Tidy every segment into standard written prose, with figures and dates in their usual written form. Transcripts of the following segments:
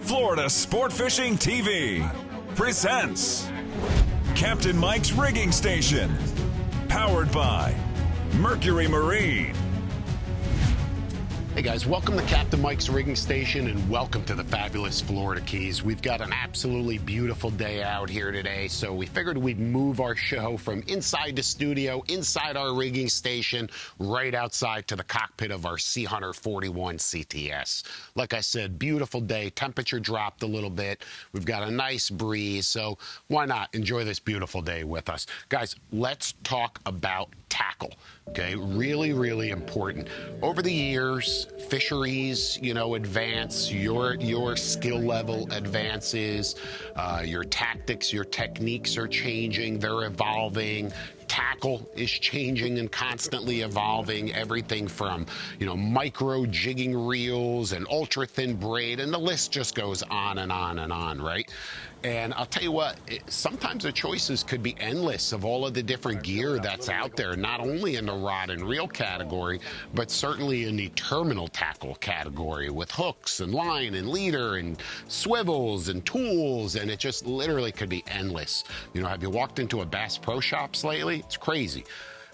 Florida Sport Fishing TV presents Captain Mike's Rigging Station, powered by Mercury Marine. Hey guys, welcome to Captain Mike's Rigging Station and welcome to the fabulous Florida Keys. We've got an absolutely beautiful day out here today, so we figured we'd move our show from inside the studio, inside our rigging station, right outside to the cockpit of our SeaHunter 41 CTS. Like I said, beautiful day, temperature dropped a little bit, we've got a nice breeze, so why not enjoy this beautiful day with us. Guys, let's talk about tackle, okay? Really, really important. Over the years, fisheries, advance, your skill level advances, your tactics, your techniques are changing, they're evolving. Tackle is changing and constantly evolving, everything from, micro jigging reels and ultra thin braid, and the list just goes on and on and on, right? And I'll tell you what, sometimes the choices could be endless of all of the different gear that's out there, not only in the rod and reel category, but certainly in the terminal tackle category with hooks and line and leader and swivels and tools, and it just literally could be endless. Have you walked into a Bass Pro Shops lately? It's crazy.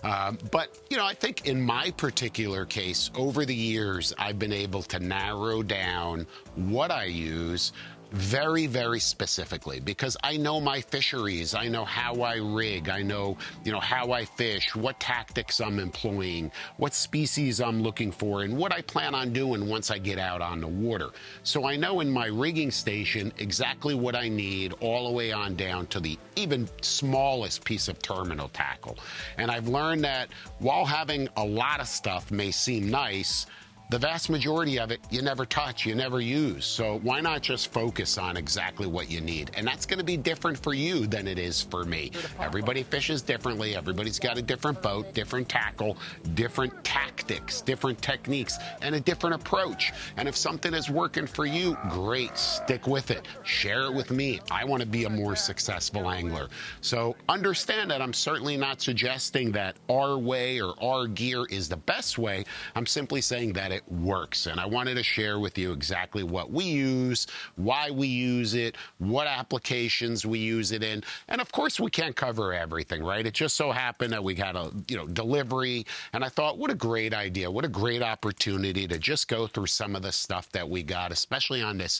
But I think in my particular case, over the years, I've been able to narrow down what I use very, very specifically, because I know my fisheries, I know how I rig, I know, how I fish, what tactics I'm employing, what species I'm looking for, and what I plan on doing once I get out on the water. So I know in my rigging station exactly what I need all the way on down to the even smallest piece of terminal tackle. And I've learned that while having a lot of stuff may seem nice, the vast majority of it you never touch, you never use. So why not just focus on exactly what you need? And that's going to be different for you than it is for me. Everybody fishes differently. Everybody's got a different boat, different tackle, different tactics, different techniques, and a different approach. And if something is working for you, great, stick with it. Share it with me. I want to be a more successful angler. So understand that I'm certainly not suggesting that our way or our gear is the best way. I'm simply saying that it works, and I wanted to share with you exactly what we use, why we use it, what applications we use it in, and of course we can't cover everything, right? It just so happened that we got a delivery, and I thought, what a great idea, what a great opportunity to just go through some of the stuff that we got, especially on this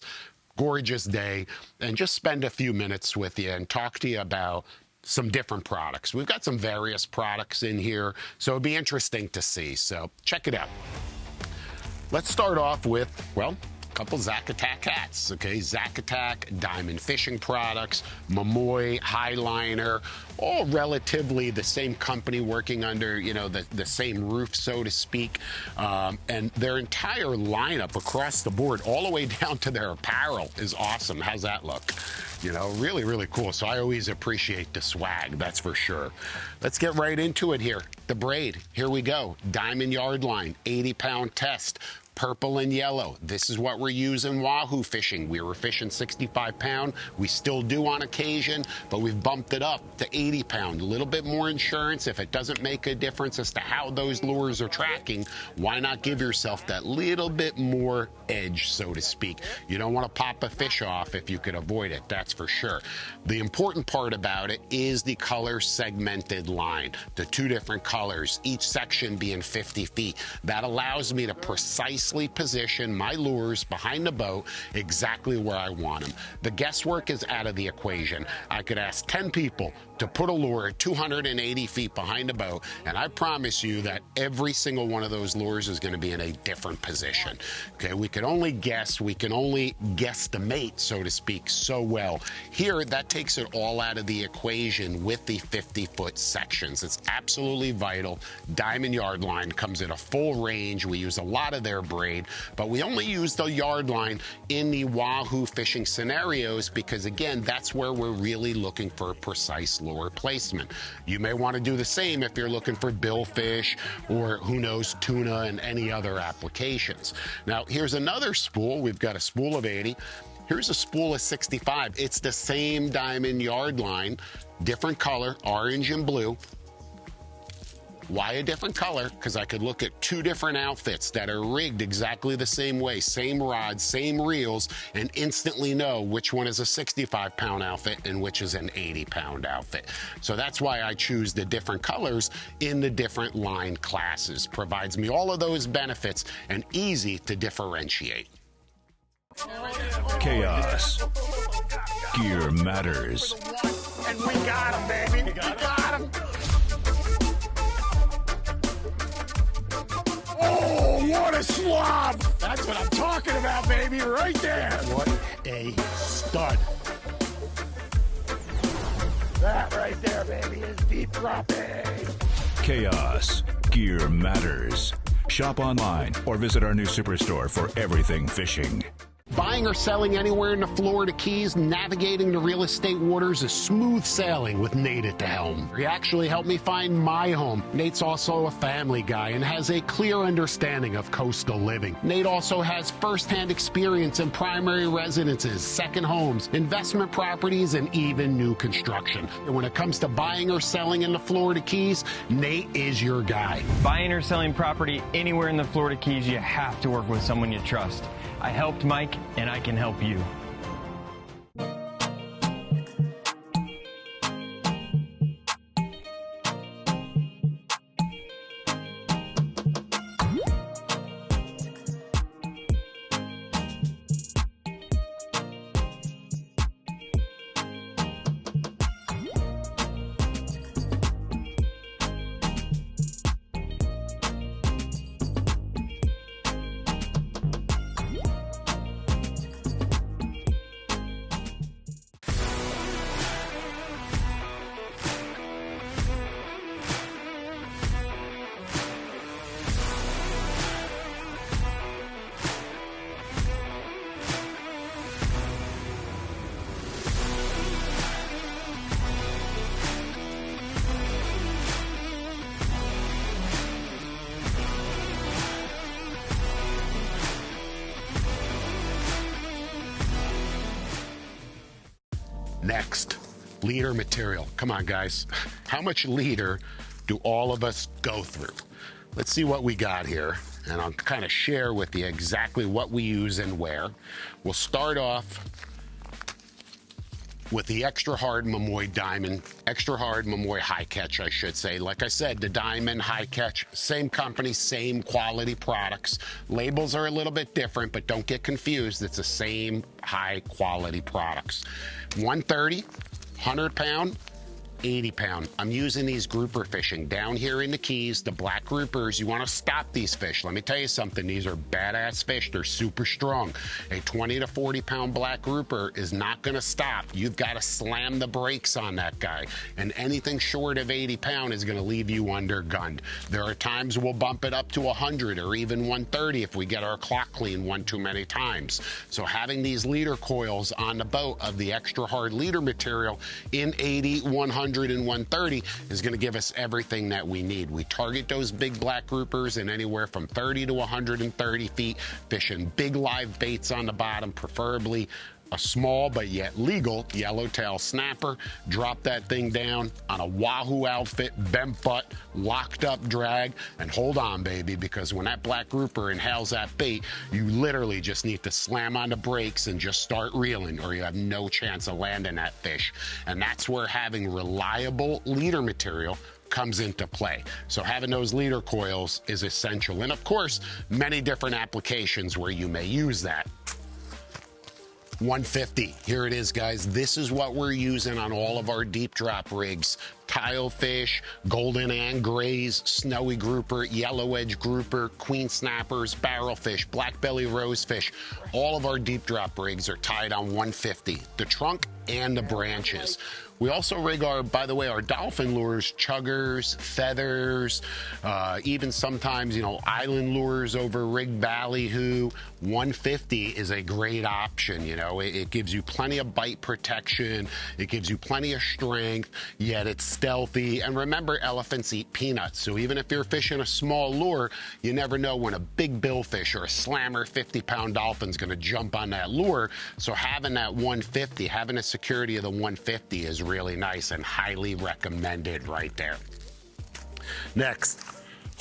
gorgeous day, and just spend a few minutes with you and talk to you about some different products. We've got some various products in here, so it'd be interesting to see, so check it out. Let's start off with, well, a couple Zacatec hats, okay? Zacatec, Diamond Fishing Products, Momoy, Highliner, all relatively the same company working under, the same roof, so to speak. And their entire lineup across the board, all the way down to their apparel, is awesome. How's that look? Really, really cool. So I always appreciate the swag, that's for sure. Let's get right into it here. The braid, here we go. Diamond Yard Line, 80-pound test. Purple and yellow. This is what we're using wahoo fishing. We were fishing 65-pound. We still do on occasion, but we've bumped it up to 80-pound. A little bit more insurance. If it doesn't make a difference as to how those lures are tracking, why not give yourself that little bit more edge, so to speak? You don't want to pop a fish off if you could avoid it, that's for sure. The important part about it is the color segmented line. The two different colors, each section being 50 feet. That allows me to precisely position my lures behind the boat exactly where I want them. The guesswork is out of the equation. I could ask 10 people to put a lure at 280 feet behind the boat, and I promise you that every single one of those lures is going to be in a different position. Okay, we can only guess, we can only guesstimate, so to speak, so well. Here, that takes it all out of the equation with the 50-foot sections. It's absolutely vital. Diamond Yard Line comes at a full range. We use a lot of their braid, but we only use the yard line in the wahoo fishing scenarios because, again, that's where we're really looking for precise lure placement. You may want to do the same if you're looking for billfish or, who knows, tuna and any other applications. Now, here's another spool. We've got a spool of 80. Here's a spool of 65. It's the same Diamond Yard Line, different color, orange and blue. Why a different color? Because I could look at two different outfits that are rigged exactly the same way, same rods, same reels, and instantly know which one is a 65-pound outfit and which is an 80-pound outfit. So that's why I choose the different colors in the different line classes. Provides me all of those benefits and easy to differentiate. Chaos. Gear matters. And we got him, baby. We got him. Oh, what a slob! That's what I'm talking about, baby, right there. What a stud. That right there, baby, is deep dropping. Chaos. Gear matters. Shop online or visit our new superstore for everything fishing. Buying or selling anywhere in the Florida Keys, navigating the real estate waters is smooth sailing with Nate at the helm. He actually helped me find my home. Nate's also a family guy and has a clear understanding of coastal living. Nate also has first-hand experience in primary residences, second homes, investment properties, and even new construction. And when it comes to buying or selling in the Florida Keys, Nate is your guy. Buying or selling property anywhere in the Florida Keys, you have to work with someone you trust. I helped Mike, and I can help you. Next, leader material. Come on, guys. How much leader do all of us go through? Let's see what we got here, and I'll kind of share with you exactly what we use and where. We'll start off with the extra hard Momoy Diamond, extra hard Momoy High Catch, I should say. Like I said, the Diamond, High Catch, same company, same quality products. Labels are a little bit different, but don't get confused. It's the same high quality products. 130, 100 pound, 80 pound. I'm using these grouper fishing down here in the Keys, the black groupers. You want to stop these fish. Let me tell you something. These are badass fish. They're super strong. A 20 to 40 pound black grouper is not going to stop. You've got to slam the brakes on that guy. And anything short of 80 pound is going to leave you undergunned. There are times we'll bump it up to 100 or even 130 if we get our clock clean one too many times. So having these leader coils on the boat of the extra hard leader material in 80, 100, and 130 is going to give us everything that we need. We target those big black groupers in anywhere from 30 to 130 feet, fishing big live baits on the bottom, preferably a small but yet legal yellowtail snapper. Drop that thing down on a Wahoo outfit, bent butt, locked up drag, and hold on, baby, because when that black grouper inhales that bait, you literally just need to slam on the brakes and just start reeling, or you have no chance of landing that fish. And that's where having reliable leader material comes into play. So having those leader coils is essential. And of course, many different applications where you may use that. 150. Here it is, guys. This is what we're using on all of our deep drop rigs. Tilefish, golden and grays, snowy grouper, yellow edge grouper, queen snappers, barrelfish, black belly rosefish. All of our deep drop rigs are tied on 150, the trunk and the branches. We also rig our, by the way, our dolphin lures, chuggers, feathers, even sometimes, island lures over rig ballyhoo. 150 is a great option, It gives you plenty of bite protection. It gives you plenty of strength, yet it's stealthy. And remember, elephants eat peanuts. So even if you're fishing a small lure, you never know when a big billfish or a slammer 50-pound dolphin is going to jump on that lure. So having that 150, having the security of the 150 is really nice and highly recommended right there. Next.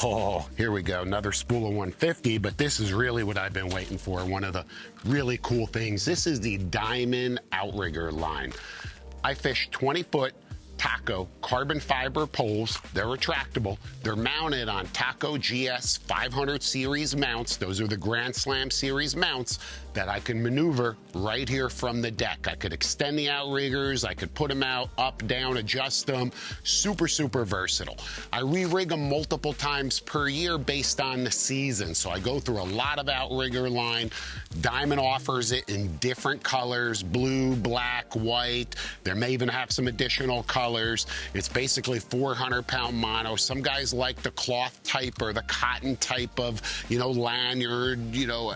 Oh, here we go. Another spool of 150, but this is really what I've been waiting for. One of the really cool things. This is the Diamond Outrigger line. I fish 20-foot Taco carbon fiber poles. They're retractable. They're mounted on Taco GS 500 series mounts. Those are the Grand Slam series mounts that I can maneuver right here from the deck. I could extend the outriggers. I could put them out, up, down, adjust them. Super, super versatile. I re-rig them multiple times per year based on the season. So I go through a lot of outrigger line. Diamond offers it in different colors, blue, black, white. There may even have some additional colors. It's basically 400-pound mono. Some guys like the cloth type or the cotton type of, lanyard,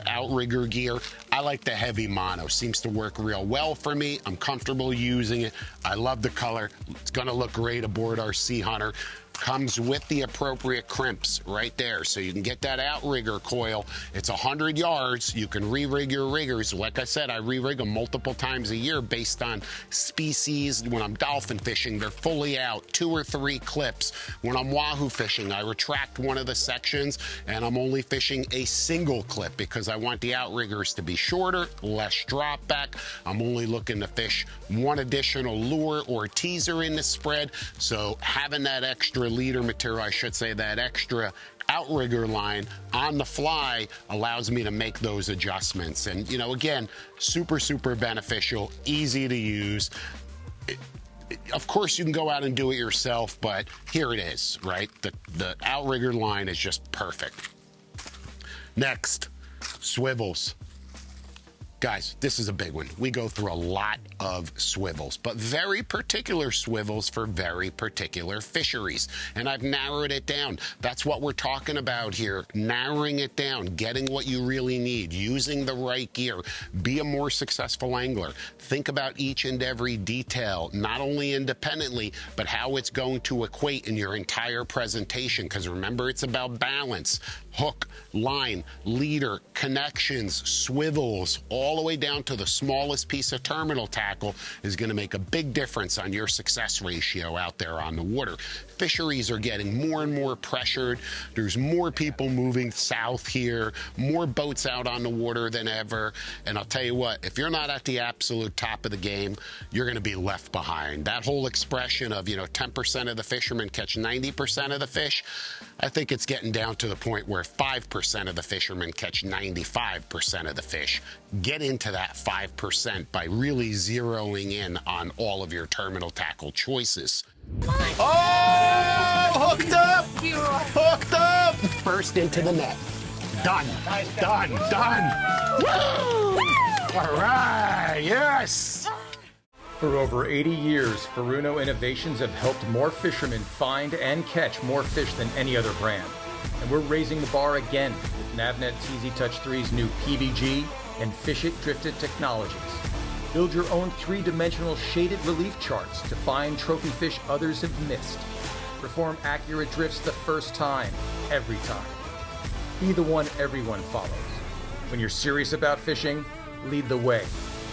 outrigger gear. I like the heavy mono. Seems to work real well for me. I'm comfortable using it. I love the color. It's gonna look great aboard our SeaHunter. Comes with the appropriate crimps right there, so you can get that outrigger coil. It's 100 yards. You can re-rig your riggers. Like I said, I re-rig them multiple times a year based on species. When I'm dolphin fishing, they're fully out, 2 or 3 clips. When I'm wahoo fishing, I retract one of the sections, and I'm only fishing a single clip because I want the outriggers to be shorter, less drop back. I'm only looking to fish one additional lure or teaser in the spread, so having that extra leader material, I should say, that extra outrigger line on the fly allows me to make those adjustments. And, again, super, super beneficial, easy to use. Of course, you can go out and do it yourself, but here it is, right? The outrigger line is just perfect. Next, swivels. Guys, this is a big one. We go through a lot of swivels, but very particular swivels for very particular fisheries. And I've narrowed it down. That's what we're talking about here. Narrowing it down, getting what you really need, using the right gear, be a more successful angler. Think about each and every detail, not only independently, but how it's going to equate in your entire presentation. Because remember, it's about balance. Hook, line, leader, connections, swivels, all the way down to the smallest piece of terminal tackle is going to make a big difference on your success ratio out there on the water. Fisheries are getting more and more pressured. There's more people moving south here, more boats out on the water than ever. And I'll tell you what, if you're not at the absolute top of the game, you're going to be left behind. That whole expression of, 10% of the fishermen catch 90% of the fish, I think it's getting down to the point where 5% of the fishermen catch 95% of the fish. Get into that 5% by really zeroing in on all of your terminal tackle choices. Oh, hooked up! Hooked up! First into the net. Done. Done. Done. Woo! All right, yes! For over 80 years, Furuno Innovations have helped more fishermen find and catch more fish than any other brand. And we're raising the bar again with Navnet TZ Touch 3's new PVG and Fish It Drifted technologies. Build your own 3-dimensional shaded relief charts to find trophy fish others have missed. Perform accurate drifts the first time, every time. Be the one everyone follows. When you're serious about fishing, lead the way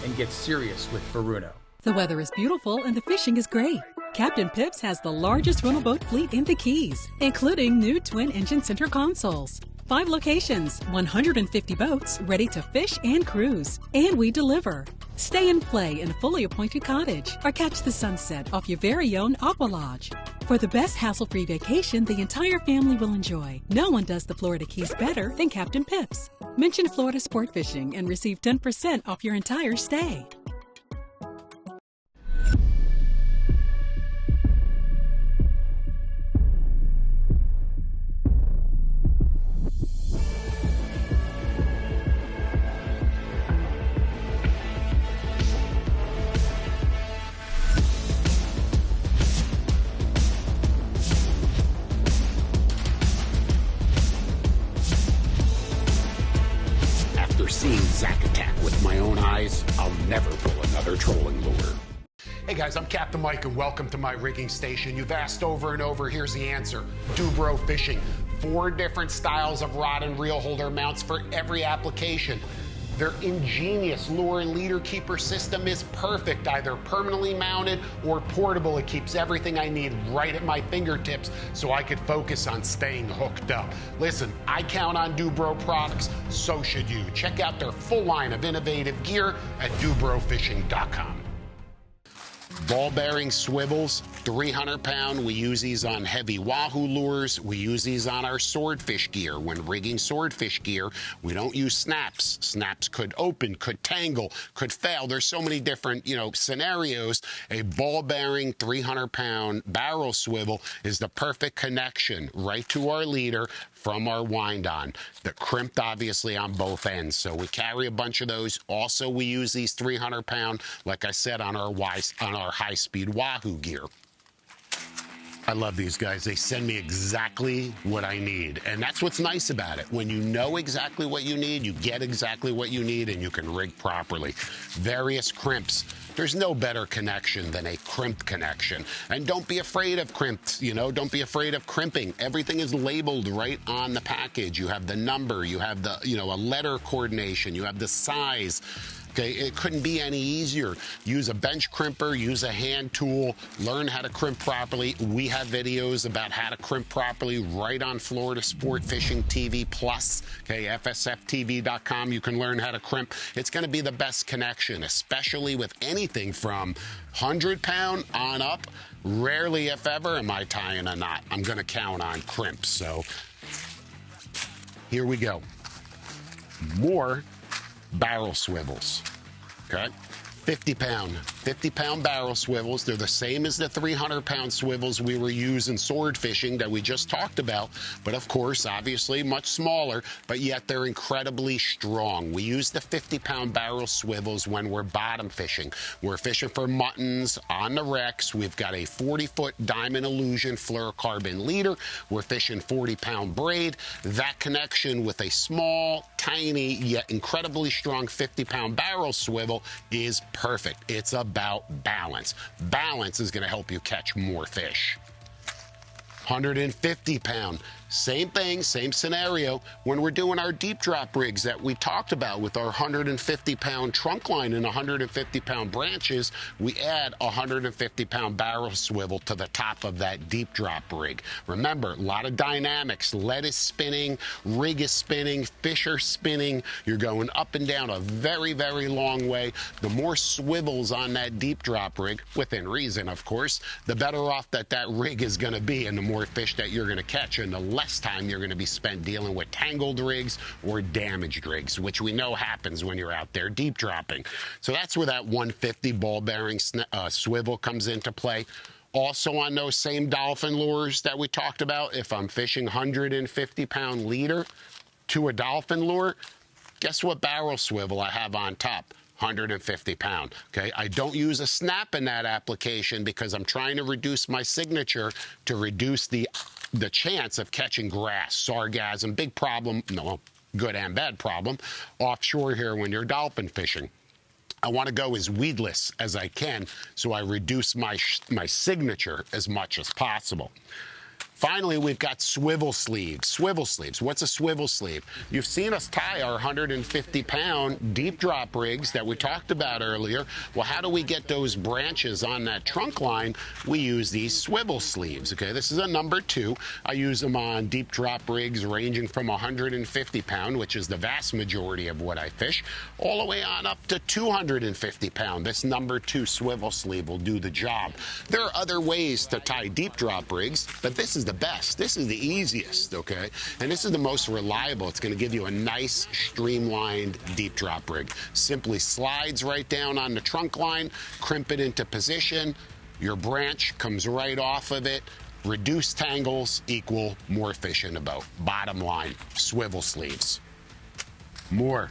and get serious with Furuno. The weather is beautiful and the fishing is great. Captain Pips has the largest rental boat fleet in the Keys, including new twin-engine center consoles. 5 locations, 150 boats ready to fish and cruise. And we deliver. Stay and play in a fully appointed cottage or catch the sunset off your very own Aqua Lodge. For the best hassle-free vacation the entire family will enjoy, no one does the Florida Keys better than Captain Pips. Mention Florida Sport Fishing and receive 10% off your entire stay. Seeing Zach attack with my own eyes, I'll never pull another trolling lure. Hey guys, I'm Captain Mike and welcome to my rigging station. You've asked over and over, here's the answer. Dubro Fishing. 4 different styles of rod and reel holder mounts for every application. Their ingenious lure and leader keeper system is perfect, either permanently mounted or portable. It keeps everything I need right at my fingertips so I could focus on staying hooked up. Listen, I count on Dubro products, so should you. Check out their full line of innovative gear at dubrofishing.com. Ball bearing swivels, 300-pound. We use these on heavy wahoo lures. We use these on our swordfish gear. When rigging swordfish gear, we don't use snaps. Snaps could open, could tangle, could fail. There's so many different, scenarios. A ball bearing 300-pound barrel swivel is the perfect connection right to our leader from our wind on. They're crimped obviously on both ends, so we carry a bunch of those. Also, we use these 300-pound, like I said, on our high-speed wahoo gear. I love these guys. They send me exactly what I need. And that's what's nice about it. When you know exactly what you need, you get exactly what you need, and you can rig properly. Various crimps. There's no better connection than a crimped connection. And don't be afraid of crimped, don't be afraid of crimping. Everything is labeled right on the package. You have the number, you have the, a letter coordination, you have the size. Okay, it couldn't be any easier. Use a bench crimper, use a hand tool, learn how to crimp properly. We have videos about how to crimp properly right on Florida Sport Fishing TV Plus, okay, fsftv.com. You can learn how to crimp. It's going to be the best connection, especially with anything from 100-pound on up. Rarely, if ever, am I tying a knot. I'm going to count on crimps. So here we go. More barrel swivels, okay? 50-pound barrel swivels. They're the same as the 300-pound swivels we were using sword fishing that we just talked about, but of course, obviously much smaller, but yet they're incredibly strong. We use the 50-pound barrel swivels when we're bottom fishing. We're fishing for muttons on the wrecks. We've got a 40-foot Diamond Illusion fluorocarbon leader. We're fishing 40-pound braid. That connection with a small, tiny, yet incredibly strong 50-pound barrel swivel is perfect. It's about balance. Balance is going to help you catch more fish. 150-pound. Same thing, same scenario. When we're doing our deep drop rigs that we talked about with our 150-pound trunk line and 150-pound branches, we add a 150-pound barrel swivel to the top of that deep drop rig. Remember, a lot of dynamics. Lead is spinning, rig is spinning, fish are spinning. You're going up and down a very, very long way. The more swivels on that deep drop rig, within reason, of course, the better off that rig is going to be, and the more fish that you're going to catch, and the less time you're going to be spent dealing with tangled rigs or damaged rigs, which we know happens when you're out there deep dropping. So that's where that 150 ball bearing swivel comes into play. Also on those same dolphin lures that we talked about, if I'm fishing 150-pound leader to a dolphin lure, guess what barrel swivel I have on top? 150-pound, okay? I don't use a snap in that application because I'm trying to reduce my signature to reduce the chance of catching grass, sargassum, big problem, no, good and bad problem, offshore here when you're dolphin fishing. I want to go as weedless as I can, so I reduce my signature as much as possible. Finally, we've got swivel sleeves. Swivel sleeves. What's a swivel sleeve? You've seen us tie our 150-pound deep drop rigs that we talked about earlier. Well, how do we get those branches on that trunk line? We use these swivel sleeves, okay? This is a number 2. I use them on deep drop rigs ranging from 150-pound, which is the vast majority of what I fish, all the way on up to 250-pound. This number 2 swivel sleeve will do the job. There are other ways to tie deep drop rigs, but this is the best. This is the easiest, okay? And this is the most reliable. It's going to give you a nice, streamlined deep drop rig. Simply slides right down on the trunk line, crimp it into position. Your branch comes right off of it. Reduced tangles equal more fish in the boat. Bottom line, swivel sleeves. More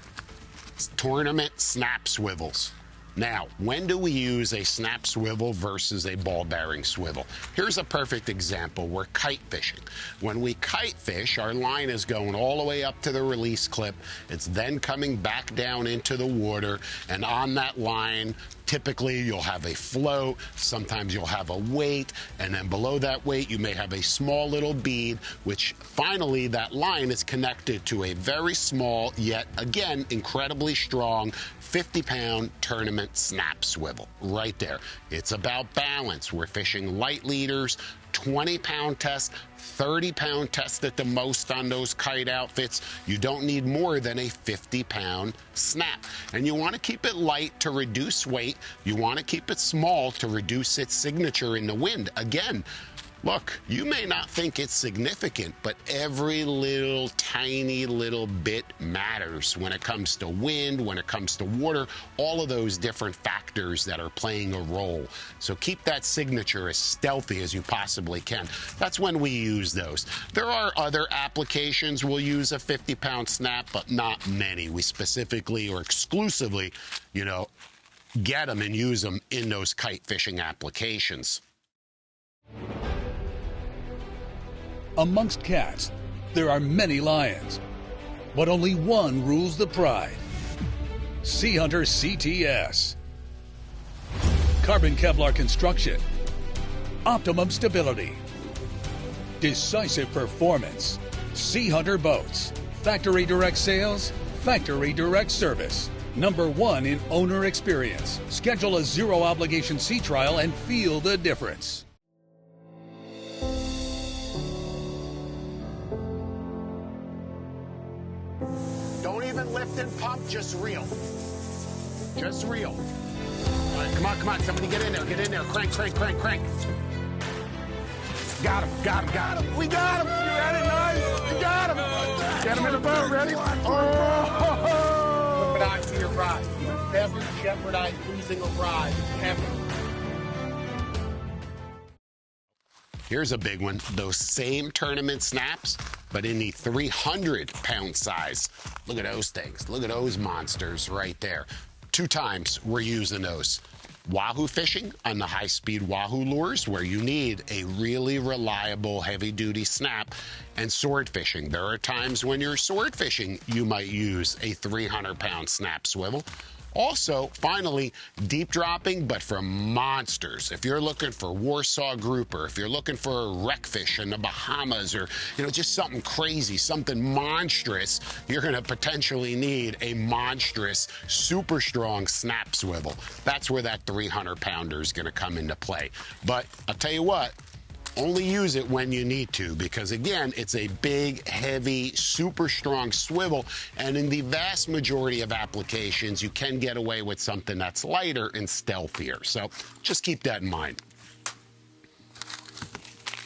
tournament snap swivels. Now, when do we use a snap swivel versus a ball bearing swivel? Here's a perfect example. We're kite fishing. When we kite fish, our line is going all the way up to the release clip. It's then coming back down into the water, and on that line, Typically, you'll have a float, sometimes you'll have a weight, and then below that weight, you may have a small little bead, which finally that line is connected to a very small, yet again, incredibly strong 50-pound tournament snap swivel right there. It's about balance. We're fishing light leaders, 20-pound test, 30-pound test at the most on those kite outfits. You don't need more than a 50-pound snap. And you want to keep it light to reduce weight. You want to keep it small to reduce its signature in the wind. Again, look, you may not think it's significant, but every little tiny little bit matters when it comes to wind, when it comes to water, all of those different factors that are playing a role. So keep that signature as stealthy as you possibly can. That's when we use those. There are other applications we'll use a 50-pound snap, but not many. We specifically or exclusively, you know, get them and use them in those kite fishing applications. Amongst cats, there are many lions, but only one rules the pride. SeaHunter CTS. Carbon Kevlar construction. Optimum stability. Decisive performance. SeaHunter boats. Factory direct sales. Factory direct service. #1 in owner experience. Schedule a zero obligation sea trial and feel the difference. Don't even lift and pump, just reel. Just reel. All right, come on, come on. Somebody get in there, get in there. Crank, crank, crank, crank. Got him, got him, got him. We got him. You ready? Nice. You got him. Get him in the boat, ready? Oh! Flip it onto your rod. Never jeopardize losing a rod, ever. Here's a big one. Those same tournament snaps, but in the 300-pound size. Look at those things. Look at those monsters right there. 2 times we're using those. Wahoo fishing on the high-speed Wahoo lures where you need a really reliable heavy-duty snap, and sword fishing. There are times when you're sword fishing, you might use a 300-pound snap swivel. Also, finally, deep dropping, but for monsters. If you're looking for Warsaw grouper, if you're looking for a wreckfish in the Bahamas, or just something crazy, something monstrous, you're going to potentially need a monstrous, super strong snap swivel. That's where that 300-pounder is going to come into play. But I'll tell you what, only use it when you need to, because again, it's a big, heavy, super strong swivel, and in the vast majority of applications, you can get away with something that's lighter and stealthier. So just keep that in mind.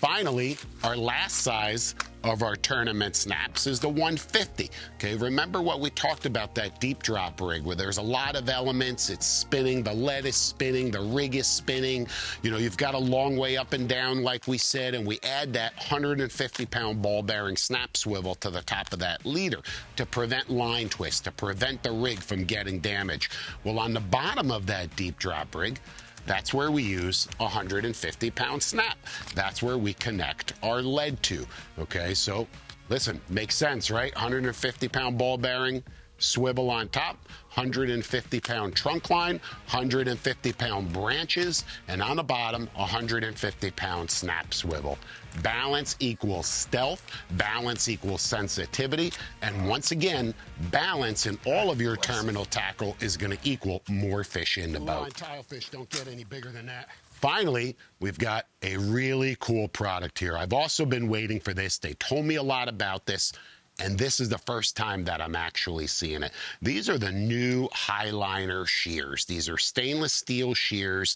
Finally, our last size of our tournament snaps is the 150. Okay, remember what we talked about, that deep drop rig where there's a lot of elements, it's spinning, the lead is spinning, the rig is spinning, you've got a long way up and down like we said, and we add that 150-pound ball bearing snap swivel to the top of that leader to prevent line twist, to prevent the rig from getting damaged. Well, on the bottom of that deep drop rig, that's where we use a 150-pound snap. That's where we connect our lead to. Okay, so listen, makes sense, right? 150-pound ball bearing, swivel on top, 150-pound trunk line, 150-pound branches, and on the bottom, 150-pound snap swivel. Balance equals stealth, balance equals sensitivity, and once again, balance in all of your terminal tackle is going to equal more fish in the boat. Tile fish don't get any bigger than that. Finally, we've got a really cool product here. I've also been waiting for this. They told me a lot about this, and this is the first time that I'm actually seeing it. These are the new Highliner shears. These are stainless steel shears.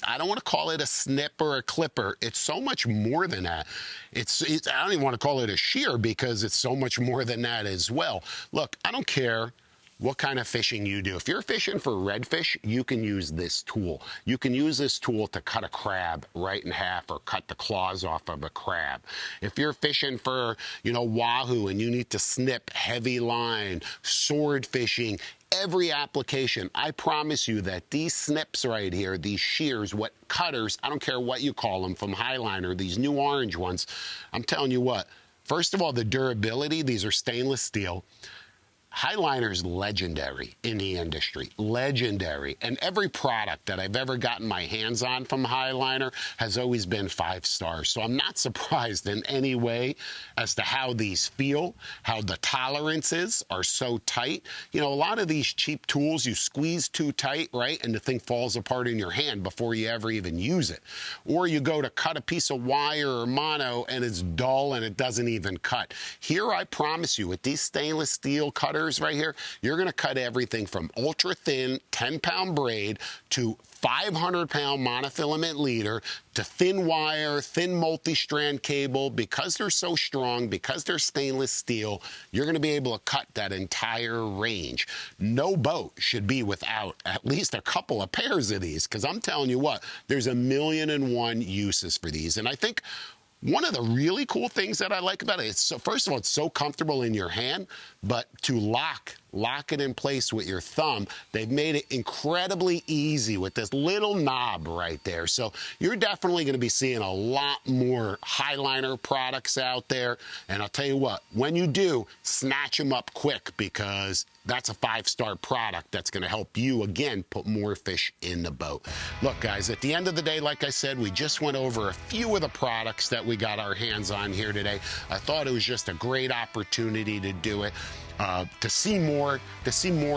I don't want to call it a snip or a clipper. It's so much more than that. I don't even want to call it a shear because it's so much more than that as well. Look, I don't care what kind of fishing you do. If you're fishing for redfish, you can use this tool. You can use this tool to cut a crab right in half or cut the claws off of a crab. If you're fishing for, wahoo and you need to snip heavy line, sword fishing, every application, I promise you that these snips right here, these shears, what cutters, I don't care what you call them, from Highliner, these new orange ones, I'm telling you what, first of all, the durability, these are stainless steel. Highliner is legendary in the industry, legendary. And every product that I've ever gotten my hands on from Highliner has always been 5 stars. So I'm not surprised in any way as to how these feel, how the tolerances are so tight. You know, a lot of these cheap tools, you squeeze too tight, right? And the thing falls apart in your hand before you ever even use it. Or you go to cut a piece of wire or mono and it's dull and it doesn't even cut. Here, I promise you, with these stainless steel cutters right here, you're going to cut everything from ultra thin 10-pound braid to 500-pound monofilament leader to thin wire, thin multi-strand cable. Because they're so strong, because they're stainless steel, you're going to be able to cut that entire range. No boat should be without at least a couple of pairs of these, because I'm telling you what, there's 1,000,001 uses for these. And I think one of the really cool things that I like about it, first of all, it's so comfortable in your hand, but to lock it in place with your thumb, they've made it incredibly easy with this little knob right there. So you're definitely going to be seeing a lot more Highliner products out there. And I'll tell you what, when you do, snatch them up quick, because that's a 5-star product that's going to help you, again, put more fish in the boat. Look, guys, at the end of the day, like I said, we just went over a few of the products that we got our hands on here today. I thought it was just a great opportunity to do it. To see more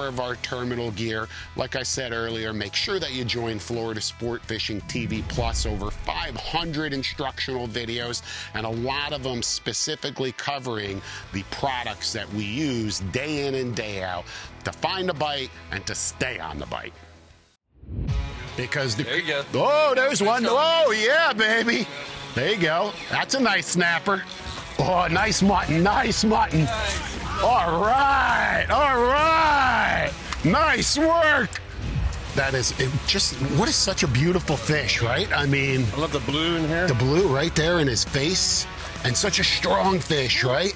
of our terminal gear. Like I said earlier, make sure that you join Florida Sport Fishing TV Plus. Over 500 instructional videos, and a lot of them specifically covering the products that we use day in and day out to find a bite and to stay on the bite. Because there you go. Oh, there's one. Oh, yeah, baby. There you go. That's a nice snapper. Oh, nice mutton. Nice mutton. All right, all right. Nice work. That is what is such a beautiful fish, right? I mean, I love the blue in here. The blue right there in his face, and such a strong fish, right?